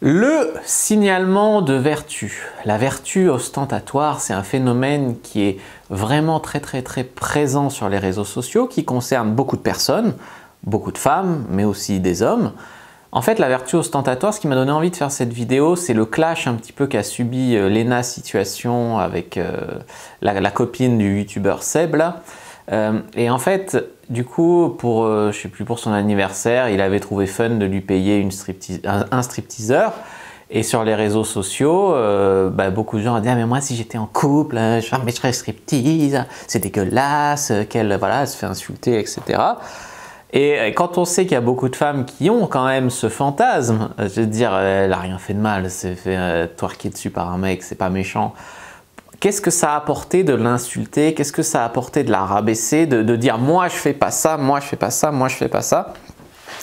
Le signalement de vertu. La vertu ostentatoire, c'est un phénomène qui est vraiment très présent sur les réseaux sociaux, qui concerne beaucoup de personnes, beaucoup de femmes, mais aussi des hommes. En fait, la vertu ostentatoire, ce qui m'a donné envie de faire cette vidéo, c'est le clash un petit peu qu'a subi Léna Situation avec la copine du youtubeur Seb là. Et en fait, du coup, je sais plus, pour son anniversaire, il avait trouvé fun de lui payer un stripteaseur. Et sur les réseaux sociaux, beaucoup de gens ont dit « Ah mais moi si j'étais en couple, je mettrais striptease, c'est dégueulasse, qu'elle voilà, se fait insulter, etc. » Et quand on sait qu'il y a beaucoup de femmes qui ont quand même ce fantasme, je veux dire, elle n'a rien fait de mal, c'est fait twerker dessus par un mec, c'est pas méchant. Qu'est-ce que ça a apporté de l'insulter? Qu'est-ce que ça a apporté de la rabaisser, de dire « moi je fais pas ça, moi je fais pas ça, moi je fais pas ça ».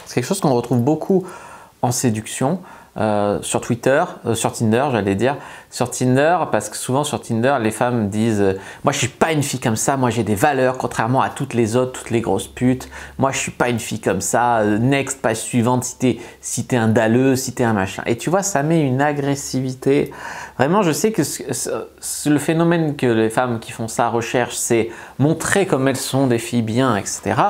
C'est quelque chose qu'on retrouve beaucoup en séduction, sur Twitter, sur Tinder j'allais dire, sur Tinder, parce que souvent sur Tinder les femmes disent moi je suis pas une fille comme ça, moi j'ai des valeurs contrairement à toutes les autres, toutes les grosses putes, moi je suis pas une fille comme ça, next, page suivante, si t'es un dalleux, si t'es un machin. Et tu vois, ça met une agressivité. Vraiment, je sais que le phénomène que les femmes qui font ça recherchent, c'est montrer comme elles sont des filles bien, etc.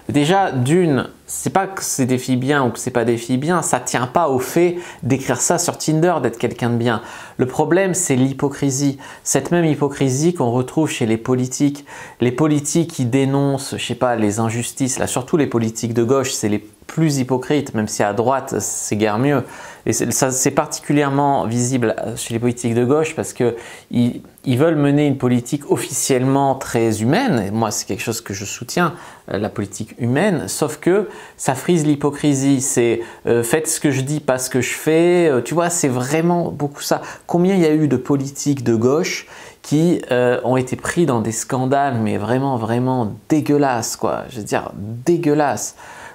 Déjà, d'une, c'est pas que c'est des filles bien ou que c'est pas des filles bien, ça tient pas au fait d'écrire ça sur Tinder, d'être quelqu'un de bien. Le problème, c'est l'hypocrisie. Cette même hypocrisie qu'on retrouve chez les politiques. Les politiques qui dénoncent, je sais pas, les injustices, là, surtout les politiques de gauche, c'est les plus hypocrites, même si à droite, c'est guère mieux. Et c'est particulièrement visible chez les politiques de gauche parce qu'ils veulent mener une politique officiellement très humaine. Et moi, c'est quelque chose que je soutiens, la politique humaine, sauf que ça frise l'hypocrisie. C'est faites ce que je dis, pas ce que je fais. Tu vois, c'est vraiment beaucoup ça. Combien il y a eu de politiques de gauche qui ont été pris dans des scandales, mais vraiment dégueulasses, quoi. Je veux dire, dégueulasses.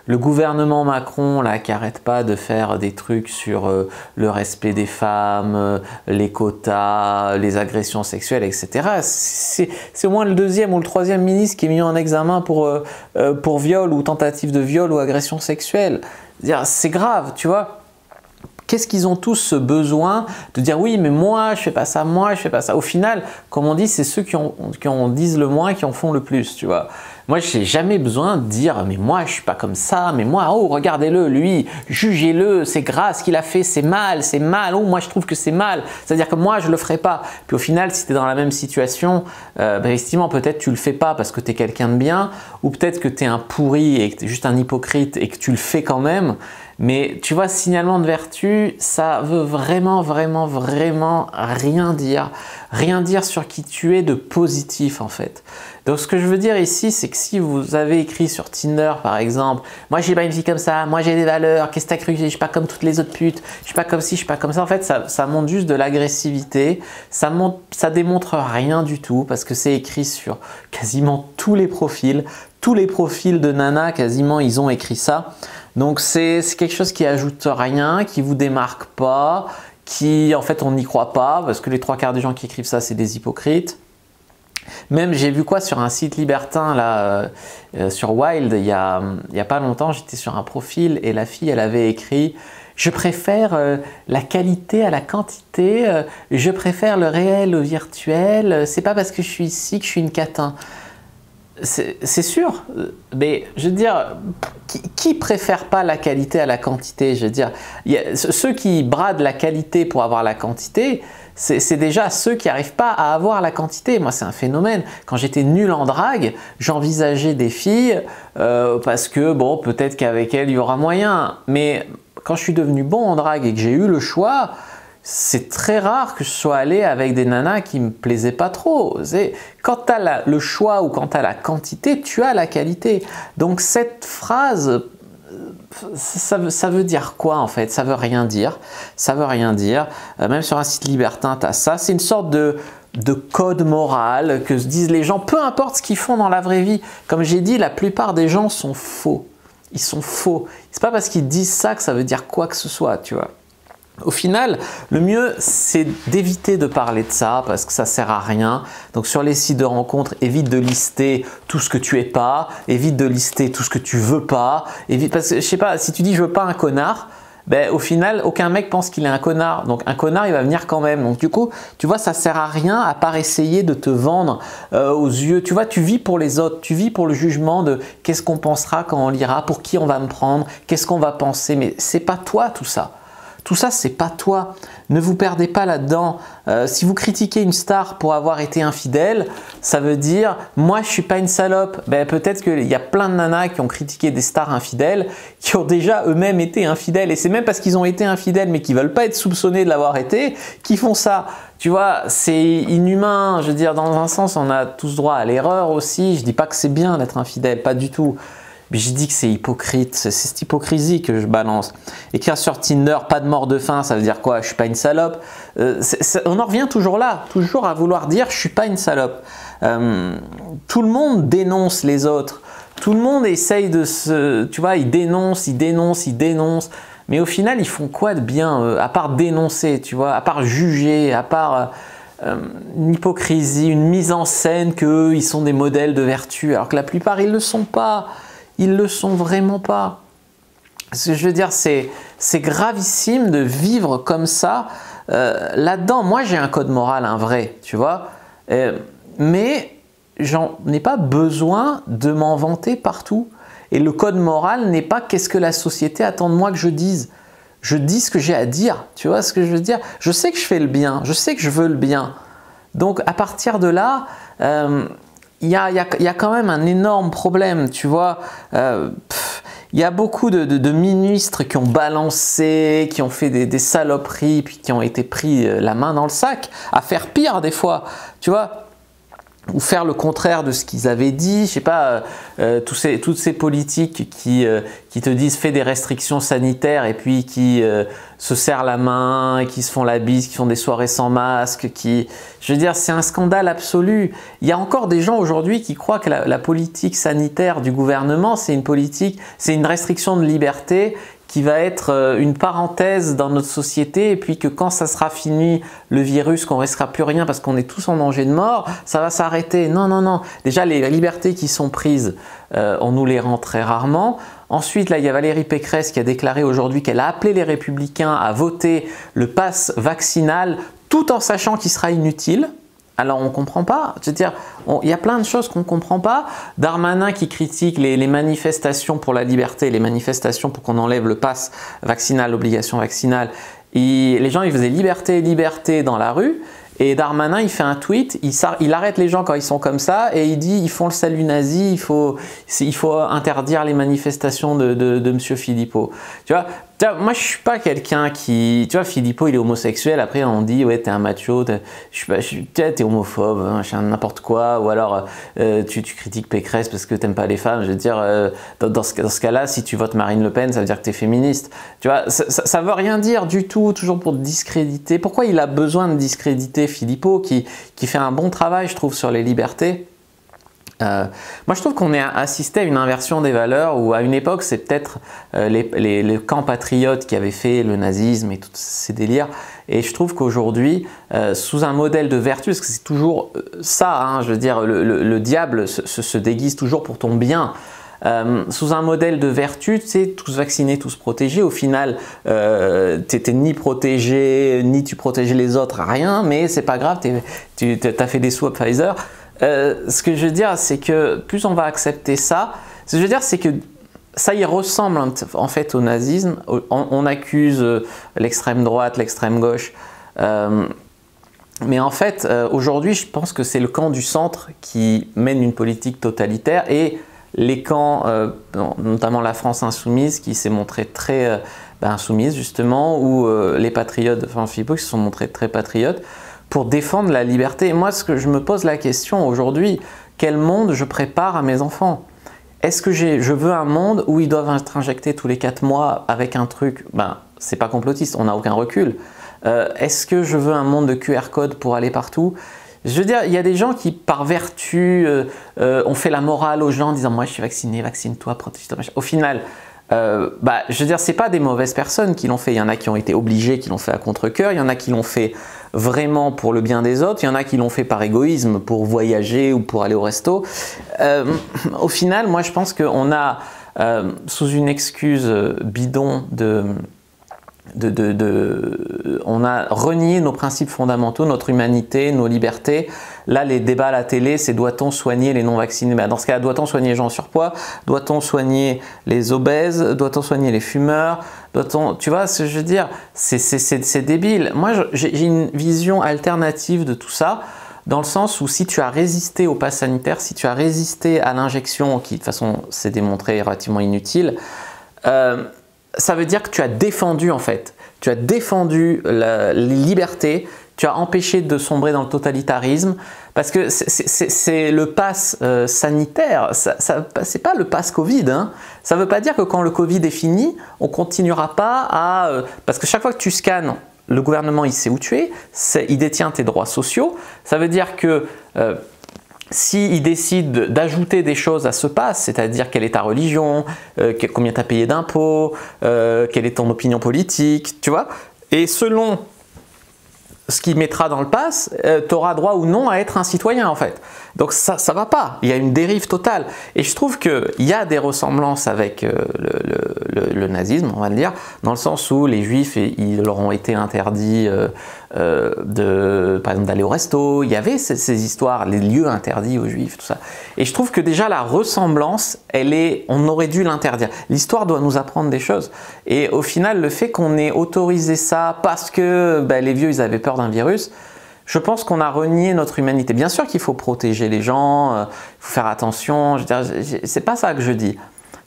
Le gouvernement Macron, là, qui n'arrête pas de faire des trucs sur le respect des femmes, les quotas, les agressions sexuelles, etc. C'est au moins le deuxième ou le troisième ministre qui est mis en examen pour viol ou tentative de viol ou agression sexuelle. C'est grave, tu vois. Qu'est-ce qu'ils ont tous ce besoin de dire oui, mais moi je fais pas ça, moi je fais pas ça. Au final, comme on dit, c'est ceux qui en disent le moins qui en font le plus, tu vois. Moi, je n'ai jamais besoin de dire mais moi je suis pas comme ça, mais moi, oh regardez-le, lui, jugez-le, c'est grave ce qu'il a fait, c'est mal, oh moi je trouve que c'est mal. C'est-à-dire que moi je le ferai pas. Puis au final, si tu es dans la même situation, effectivement peut-être tu le fais pas parce que tu es quelqu'un de bien, ou peut-être que tu es un pourri et que tu es juste un hypocrite et que tu le fais quand même. Mais tu vois, signalement de vertu, ça veut vraiment rien dire. Rien dire sur qui tu es de positif en fait. Donc ce que je veux dire ici, c'est que si vous avez écrit sur Tinder par exemple, moi je suis pas une fille comme ça, moi j'ai des valeurs, qu'est-ce que t'as cru, je suis pas comme toutes les autres putes, je suis pas comme ci, je suis pas comme ça. En fait, ça montre juste de l'agressivité, ça démontre rien du tout parce que c'est écrit sur quasiment tous les profils de nana, quasiment ils ont écrit ça. Donc c'est quelque chose qui ajoute rien, qui vous démarque pas, qui en fait on n'y croit pas parce que les trois quarts des gens qui écrivent ça c'est des hypocrites. Même j'ai vu quoi sur un site libertin là, sur Wild il y a pas longtemps, j'étais sur un profil et la fille elle avait écrit je préfère la qualité à la quantité, je préfère le réel au virtuel, c'est pas parce que je suis ici que je suis une catin. C'est sûr, mais je veux dire, qui préfère pas la qualité à la quantité? Je veux dire, ceux qui bradent la qualité pour avoir la quantité, c'est déjà ceux qui n'arrivent pas à avoir la quantité. Moi, c'est un phénomène. Quand j'étais nul en drague, j'envisageais des filles parce que, bon, peut-être qu'avec elles, il y aura moyen. Mais quand je suis devenu bon en drague et que j'ai eu le choix, c'est très rare que je sois allé avec des nanas qui me plaisaient pas trop. Quand tu as le choix ou quand tu as la quantité, tu as la qualité. Donc cette phrase, ça veut dire quoi en fait? Ça veut rien dire. Ça veut rien dire. Même sur un site libertin, tu as ça. C'est une sorte de code moral que se disent les gens, peu importe ce qu'ils font dans la vraie vie. Comme j'ai dit, la plupart des gens sont faux. Ils sont faux. C'est pas parce qu'ils disent ça que ça veut dire quoi que ce soit, tu vois. Au final, le mieux, c'est d'éviter de parler de ça parce que ça sert à rien. Donc sur les sites de rencontres, évite de lister tout ce que tu es pas, évite de lister tout ce que tu veux pas. Évite, parce que je sais pas, si tu dis je veux pas un connard, ben, au final, aucun mec pense qu'il est un connard. Donc un connard, il va venir quand même. Donc du coup, tu vois, ça sert à rien à part essayer de te vendre aux yeux. Tu vois, tu vis pour les autres, tu vis pour le jugement de qu'est-ce qu'on pensera quand on lira, pour qui on va me prendre, qu'est-ce qu'on va penser. Mais c'est pas toi tout ça. Tout ça, c'est pas toi. Ne vous perdez pas là-dedans. Si vous critiquez une star pour avoir été infidèle, ça veut dire « moi, je suis pas une salope ». Ben, peut-être qu'il y a plein de nanas qui ont critiqué des stars infidèles, qui ont déjà eux-mêmes été infidèles. Et c'est même parce qu'ils ont été infidèles, mais qui veulent pas être soupçonnés de l'avoir été, qu'ils font ça. Tu vois, c'est inhumain. Je veux dire, dans un sens, on a tous droit à l'erreur aussi. Je dis pas que c'est bien d'être infidèle, pas du tout. Mais j'ai dit que c'est hypocrite, c'est cette hypocrisie que je balance. Écrire sur Tinder, pas de mort de faim, ça veut dire quoi? Je suis pas une salope. On en revient toujours là, toujours à vouloir dire je suis pas une salope. Tout le monde dénonce les autres. Tout le monde essaye de se... Tu vois, ils dénoncent. Mais au final, ils font quoi de bien à part dénoncer, tu vois, à part juger, à part... une hypocrisie, une mise en scène qu'eux, ils sont des modèles de vertu, alors que la plupart, ils ne le sont pas. Ils ne le sont vraiment pas. Ce que je veux dire, c'est gravissime de vivre comme ça. Là-dedans, moi, j'ai un code moral, un vrai, tu vois. Mais j'en ai pas besoin de m'en vanter partout. Et le code moral n'est pas qu'est-ce que la société attend de moi que je dise. Je dis ce que j'ai à dire, tu vois ce que je veux dire? Je sais que je fais le bien, je sais que je veux le bien. Donc, à partir de là... il y a quand même un énorme problème, tu vois. Il y a beaucoup de ministres qui ont balancé, qui ont fait des saloperies, puis qui ont été pris la main dans le sac, à faire pire des fois, tu vois. Ou faire le contraire de ce qu'ils avaient dit, je sais pas, toutes ces politiques qui te disent fais des restrictions sanitaires et puis qui se serrent la main, qui se font la bise, qui font des soirées sans masque, je veux dire, c'est un scandale absolu. Il y a encore des gens aujourd'hui qui croient que la politique sanitaire du gouvernement, c'est une restriction de liberté qui va être une parenthèse dans notre société et puis que quand ça sera fini, le virus, qu'on ne restera plus rien parce qu'on est tous en danger de mort, ça va s'arrêter. Non, non, non. Déjà, les libertés qui sont prises, on nous les rend très rarement. Ensuite, là, il y a Valérie Pécresse qui a déclaré aujourd'hui qu'elle a appelé les Républicains à voter le pass vaccinal tout en sachant qu'il sera inutile. Alors on ne comprend pas, je veux dire, il y a plein de choses qu'on ne comprend pas. Darmanin qui critique les manifestations pour la liberté, les manifestations pour qu'on enlève le pass vaccinal, l'obligation vaccinale. Les gens ils faisaient liberté, liberté dans la rue. Et Darmanin, il fait un tweet, il arrête les gens quand ils sont comme ça et il dit ils font le salut nazi, il faut interdire les manifestations de M. Philippot. Tu vois, moi je suis pas quelqu'un qui... Tu vois, Philippot il est homosexuel, après on dit ouais t'es un macho, t'es homophobe, hein, n'importe quoi, ou alors tu critiques Pécresse parce que t'aimes pas les femmes. Je veux dire, dans ce cas-là, si tu votes Marine Le Pen, ça veut dire que t'es féministe. Tu vois, ça veut rien dire du tout, toujours pour discréditer. Pourquoi il a besoin de discréditer Philippot qui fait un bon travail, je trouve, sur les libertés? Moi je trouve qu'on est assisté à une inversion des valeurs où à une époque c'est peut-être les camps patriotes qui avaient fait le nazisme et tous ces délires, et je trouve qu'aujourd'hui sous un modèle de vertu, parce que c'est toujours ça, hein, je veux dire le diable se déguise toujours pour ton bien. Sous un modèle de vertu, tu sais, tous vaccinés, tous protégés, au final t'étais ni protégé, ni tu protégeais les autres, rien, mais c'est pas grave, tu as fait des sous à Pfizer. Ce que je veux dire, c'est que plus on va accepter ça, ce que je veux dire, c'est que ça y ressemble en fait au nazisme. On accuse l'extrême droite, l'extrême gauche, mais en fait, aujourd'hui, je pense que c'est le camp du centre qui mène une politique totalitaire et les camps, notamment la France insoumise, qui s'est montrée très insoumise justement, ou les patriotes, enfin Philippot, qui se sont montrés très patriotes, pour défendre la liberté. Et moi, ce que je me pose la question aujourd'hui, quel monde je prépare à mes enfants? Est-ce que je veux un monde où ils doivent être injectés tous les 4 mois avec un truc? Ben, c'est pas complotiste, on n'a aucun recul. Est-ce que je veux un monde de QR code pour aller partout? Je veux dire, il y a des gens qui, par vertu, ont fait la morale aux gens en disant « moi, je suis vacciné, vaccine-toi, protège-toi ». Au final, je veux dire, c'est pas des mauvaises personnes qui l'ont fait. Il y en a qui ont été obligés, qui l'ont fait à contre-cœur. Il y en a qui l'ont fait vraiment pour le bien des autres. Il y en a qui l'ont fait par égoïsme, pour voyager ou pour aller au resto. Au final, moi, je pense qu'on a, sous une excuse bidon on a renié nos principes fondamentaux, notre humanité, nos libertés. Là, les débats à la télé, c'est doit-on soigner les non-vaccinés? Ben, dans ce cas, doit-on soigner les gens en surpoids? Doit-on soigner les obèses? Doit-on soigner les fumeurs? Doit-on, tu vois ce que je veux dire? C'est débile. Moi, j'ai une vision alternative de tout ça, dans le sens où si tu as résisté au pass sanitaire, si tu as résisté à l'injection, qui de toute façon s'est démontré relativement inutile, ça veut dire que tu as défendu en fait, tu as défendu les libertés, tu as empêché de sombrer dans le totalitarisme, parce que c'est le pass sanitaire, c'est pas le pass Covid, hein. Ça ne veut pas dire que quand le Covid est fini, on continuera pas à... parce que chaque fois que tu scannes, le gouvernement il sait où tu es, il détient tes droits sociaux, ça veut dire que... s'il décide d'ajouter des choses à ce pass, c'est-à-dire quelle est ta religion, combien tu as payé d'impôts, quelle est ton opinion politique, tu vois, et selon ce qu'il mettra dans le pass, tu auras droit ou non à être un citoyen en fait. Donc ça ne va pas, il y a une dérive totale. Et je trouve qu'il y a des ressemblances avec le nazisme, on va le dire, dans le sens où les juifs, ils leur ont été interdits par exemple d'aller au resto, il y avait ces histoires, les lieux interdits aux juifs, tout ça. Et je trouve que déjà la ressemblance, on aurait dû l'interdire. L'histoire doit nous apprendre des choses. Et au final, le fait qu'on ait autorisé ça parce que les vieux, ils avaient peur d'un virus, je pense qu'on a renié notre humanité. Bien sûr qu'il faut protéger les gens, il faut faire attention, c'est pas ça que je dis.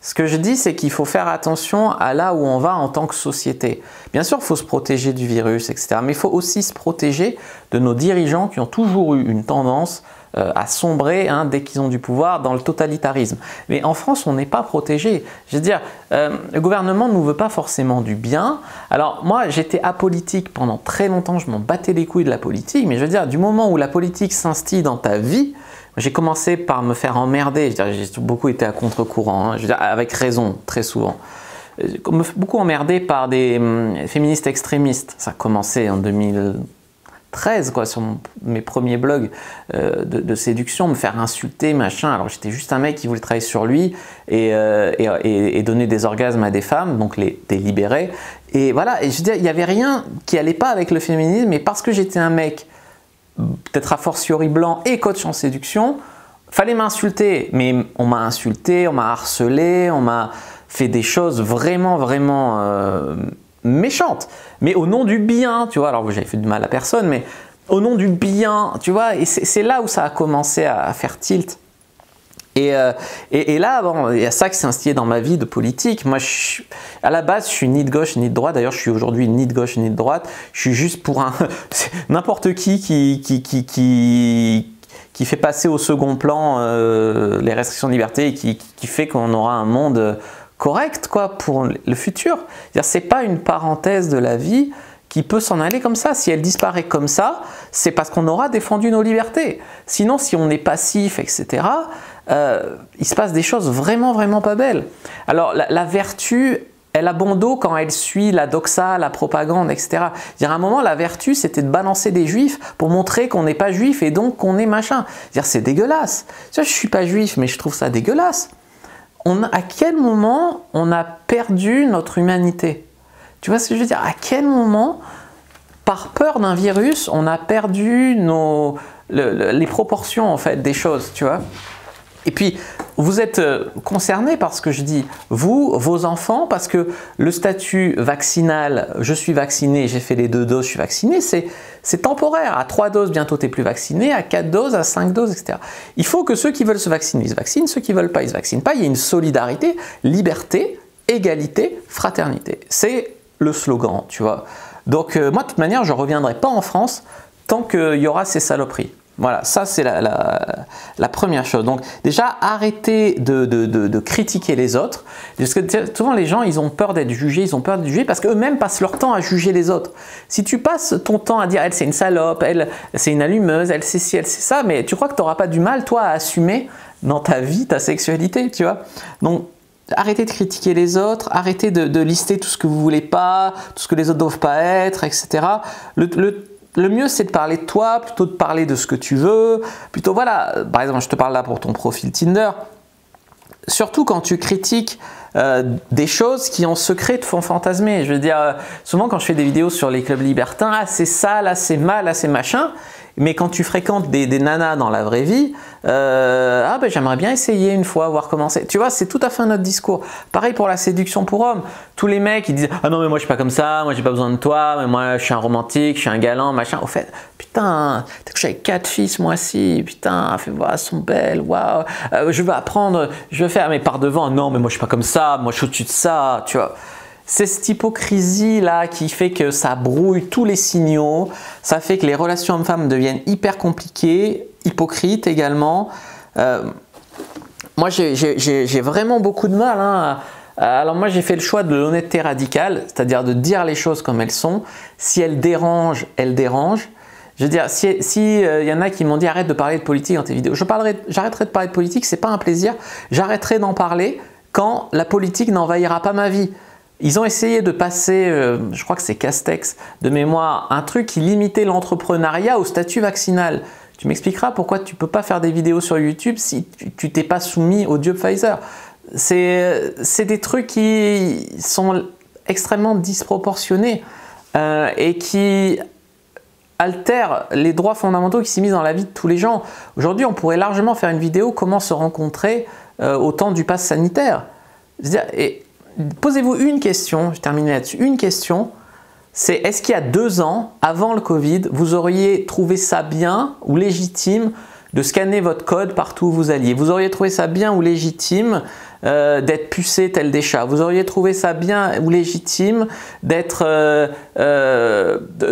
Ce que je dis, c'est qu'il faut faire attention à là où on va en tant que société. Bien sûr, il faut se protéger du virus, etc. Mais il faut aussi se protéger de nos dirigeants qui ont toujours eu une tendance à sombrer dès qu'ils ont du pouvoir dans le totalitarisme. Mais en France, on n'est pas protégé. Je veux dire, le gouvernement ne nous veut pas forcément du bien. Alors moi, j'étais apolitique pendant très longtemps, je m'en battais les couilles de la politique, mais je veux dire, du moment où la politique s'instille dans ta vie, j'ai commencé par me faire emmerder, j'ai beaucoup été à contre-courant, avec raison, très souvent. Beaucoup emmerdé par des féministes extrémistes. Ça a commencé en 2013, quoi, sur mes premiers blogs de séduction, me faire insulter, machin. Alors j'étais juste un mec qui voulait travailler sur lui et donner des orgasmes à des femmes, donc les libérer. Et voilà, et je veux dire, il n'y avait rien qui allait pas avec le féminisme, mais parce que j'étais un mec peut-être a fortiori blanc et coach en séduction, fallait m'insulter, mais on m'a insulté, on m'a harcelé, on m'a fait des choses vraiment, vraiment méchantes, mais au nom du bien, tu vois, alors j'avais fait du mal à personne, mais au nom du bien, tu vois, et c'est là où ça a commencé à faire tilt. Et là, bon, il y a ça qui s'est installé dans ma vie de politique. Moi, à la base, je suis ni de gauche ni de droite. D'ailleurs, je suis aujourd'hui ni de gauche ni de droite. Je suis juste pour n'importe qui fait passer au second plan les restrictions de liberté et qui fait qu'on aura un monde correct, quoi, pour le futur. C'est pas une parenthèse de la vie qui peut s'en aller comme ça. Si elle disparaît comme ça, c'est parce qu'on aura défendu nos libertés. Sinon, si on est passif, etc., il se passe des choses vraiment, vraiment pas belles. Alors, la vertu, elle a bon dos quand elle suit la doxa, la propagande, etc. À un moment, la vertu, c'était de balancer des juifs pour montrer qu'on n'est pas juif et donc qu'on est machin. C'est dégueulasse. Je ne suis pas juif, mais je trouve ça dégueulasse. À quel moment on a perdu notre humanité? Tu vois ce que je veux dire? À quel moment, par peur d'un virus, on a perdu les proportions en fait des choses, tu vois? Et puis, vous êtes concernés par ce que je dis, vous, vos enfants, parce que le statut vaccinal, je suis vacciné, j'ai fait les 2 doses, je suis vacciné, c'est temporaire. À 3 doses, bientôt tu n'es plus vacciné, à 4 doses, à 5 doses, etc. Il faut que ceux qui veulent se vacciner, ils se vaccinent, ceux qui ne veulent pas, ils ne se vaccinent pas. Il y a une solidarité, liberté, égalité, fraternité. C'est le slogan, tu vois. Donc, moi, de toute manière, je ne reviendrai pas en France tant qu'il y aura ces saloperies. Voilà, ça c'est la première chose. Donc déjà, arrêtez de critiquer les autres. Parce que souvent les gens, ils ont peur d'être jugés, ils ont peur d'être jugés parce qu'eux-mêmes passent leur temps à juger les autres. Si tu passes ton temps à dire « elle c'est une salope, elle c'est une allumeuse, elle c'est ci, elle c'est ça », mais tu crois que tu n'auras pas du mal, toi, à assumer dans ta vie, ta sexualité, tu vois. Donc, arrêtez de critiquer les autres, arrêtez de lister tout ce que vous voulez pas, tout ce que les autres doivent pas être, etc. Le mieux, c'est de parler de toi, plutôt de parler de ce que tu veux. Plutôt, voilà, par exemple, je te parle là pour ton profil Tinder. surtout quand tu critiques des choses qui en secret te font fantasmer. Je veux dire, souvent quand je fais des vidéos sur les clubs libertins, ah c'est ça, là c'est mal, là c'est machin. Mais quand tu fréquentes des nanas dans la vraie vie, ah ben j'aimerais bien essayer une fois, voir comment c'est. Tu vois, c'est tout à fait un autre discours. Pareil pour la séduction pour hommes. Tous les mecs ils disent ah non mais moi je suis pas comme ça, moi j'ai pas besoin de toi, mais moi je suis un romantique, je suis un galant, machin. Au fait, putain, t'as couché avec 4 filles ce mois-ci, putain, fais voir, elles sont belles, waouh. Je veux apprendre, je veux faire, mais par devant, non mais moi je suis pas comme ça, moi je suis au-dessus de ça, tu vois. C'est cette hypocrisie là qui fait que ça brouille tous les signaux, ça fait que les relations hommes-femmes deviennent hyper compliquées, hypocrites également. Moi j'ai vraiment beaucoup de mal. Hein. Alors moi j'ai fait le choix de l'honnêteté radicale, c'est-à-dire de dire les choses comme elles sont. Si elles dérangent, elles dérangent. Je veux dire, si y en a qui m'ont dit arrête de parler de politique dans tes vidéos, j'arrêterai de parler de politique, c'est pas un plaisir. J'arrêterai d'en parler quand la politique n'envahira pas ma vie. Ils ont essayé de passer, je crois que c'est Castex de mémoire, un truc qui limitait l'entrepreneuriat au statut vaccinal. Tu m'expliqueras pourquoi tu ne peux pas faire des vidéos sur YouTube si tu t'es pas soumis au dieu Pfizer. C'est des trucs qui sont extrêmement disproportionnés et qui altèrent les droits fondamentaux qui s'immiscent dans la vie de tous les gens. Aujourd'hui, on pourrait largement faire une vidéo comment se rencontrer au temps du pass sanitaire. C'est-à-dire, posez-vous une question, je termine là-dessus, une question, c'est est-ce qu'il y a 2 ans, avant le Covid, vous auriez trouvé ça bien ou légitime de scanner votre code partout où vous alliez? Vous auriez trouvé ça bien ou légitime d'être pucé tel des chats? Vous auriez trouvé ça bien ou légitime d'être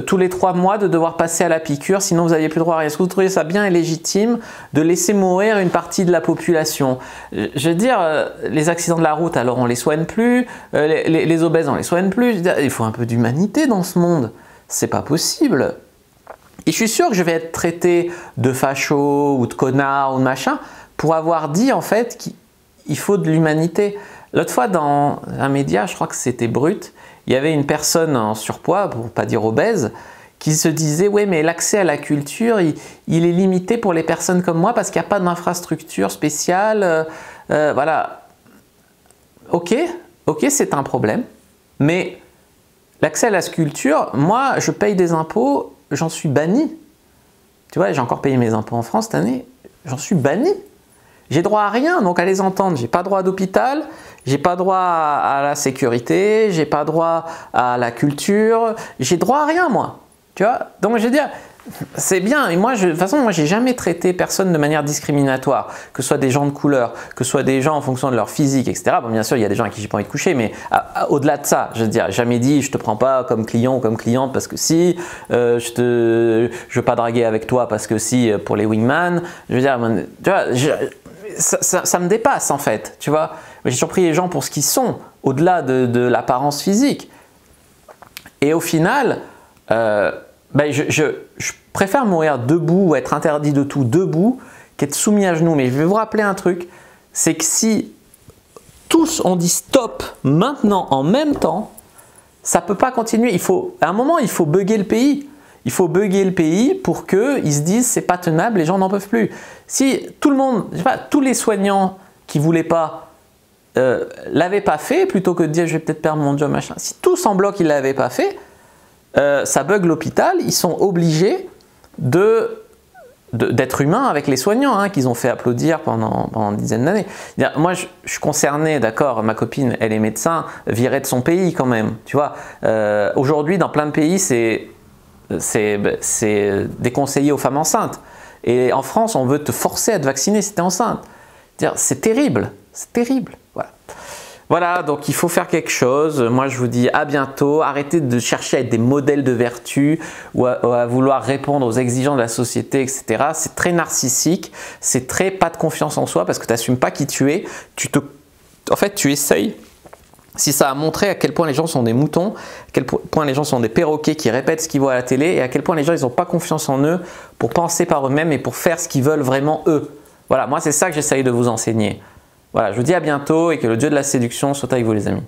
tous les 3 mois de devoir passer à la piqûre, sinon vous n'aviez plus droit à rien? Est-ce que vous trouvez ça bien et légitime de laisser mourir une partie de la population? Je veux dire, les accidents de la route, alors on les soigne plus, les obèses on les soigne plus. Je veux dire, il faut un peu d'humanité dans ce monde, c'est pas possible. Et je suis sûr que je vais être traité de facho ou de connard ou de machin pour avoir dit en fait qu'il faut de l'humanité. L'autre fois dans un média, je crois que c'était Brut, il y avait une personne en surpoids, pour ne pas dire obèse, qui se disait « ouais mais l'accès à la culture, il est limité pour les personnes comme moi parce qu'il n'y a pas d'infrastructure spéciale. Voilà. Ok, c'est un problème, mais l'accès à la culture, moi je paye des impôts, j'en suis banni. Tu vois, j'ai encore payé mes impôts en France cette année, j'en suis banni. J'ai droit à rien, donc à les entendre. J'ai pas droit d'hôpital, j'ai pas droit à la sécurité, j'ai pas droit à la culture, j'ai droit à rien moi. Tu vois, donc je veux dire, c'est bien. Et moi, de toute façon, moi, j'ai jamais traité personne de manière discriminatoire, que ce soit des gens de couleur, que ce soit des gens en fonction de leur physique, etc. Bon, bien sûr, il y a des gens à qui j'ai pas envie de coucher, mais au-delà de ça, je veux dire, jamais dit je te prends pas comme client ou comme cliente parce que si, je veux pas draguer avec toi parce que si, pour les wingman, je veux dire, tu vois, ça me dépasse en fait, tu vois. J'ai surpris les gens pour ce qu'ils sont, au-delà de l'apparence physique. Et au final, je préfère mourir debout ou être interdit de tout debout qu'être soumis à genoux. Mais je vais vous rappeler un truc, c'est que si tous on dit stop maintenant en même temps, ça ne peut pas continuer. À un moment, il faut bugger le pays. Il faut bugger le pays pour qu'ils se disent c'est pas tenable, les gens n'en peuvent plus. Si tout le monde, je sais pas, tous les soignants qui ne voulaient pas l'avaient pas fait, plutôt que de dire je vais peut-être perdre mon job, machin. Si tous en bloc ils ne l'avaient pas fait, ça bug l'hôpital, ils sont obligés d'être humains avec les soignants hein, qu'ils ont fait applaudir pendant une dizaine d'années. Moi, je suis concerné, d'accord, ma copine, elle est médecin, virée de son pays quand même, tu vois. Aujourd'hui, dans plein de pays, c'est déconseillé aux femmes enceintes. Et en France, on veut te forcer à te vacciner si tu es enceinte. C'est terrible, c'est terrible. Voilà. Voilà, donc il faut faire quelque chose. Moi, je vous dis à bientôt. Arrêtez de chercher à être des modèles de vertu ou à vouloir répondre aux exigences de la société, etc. C'est très narcissique, c'est très pas de confiance en soi parce que tu n'assumes pas qui tu es. En fait, tu essayes. Si ça a montré à quel point les gens sont des moutons, à quel point les gens sont des perroquets qui répètent ce qu'ils voient à la télé et à quel point les gens n'ont pas confiance en eux pour penser par eux-mêmes et pour faire ce qu'ils veulent vraiment eux. Voilà, moi c'est ça que j'essaye de vous enseigner. Voilà, je vous dis à bientôt et que le dieu de la séduction soit avec vous les amis.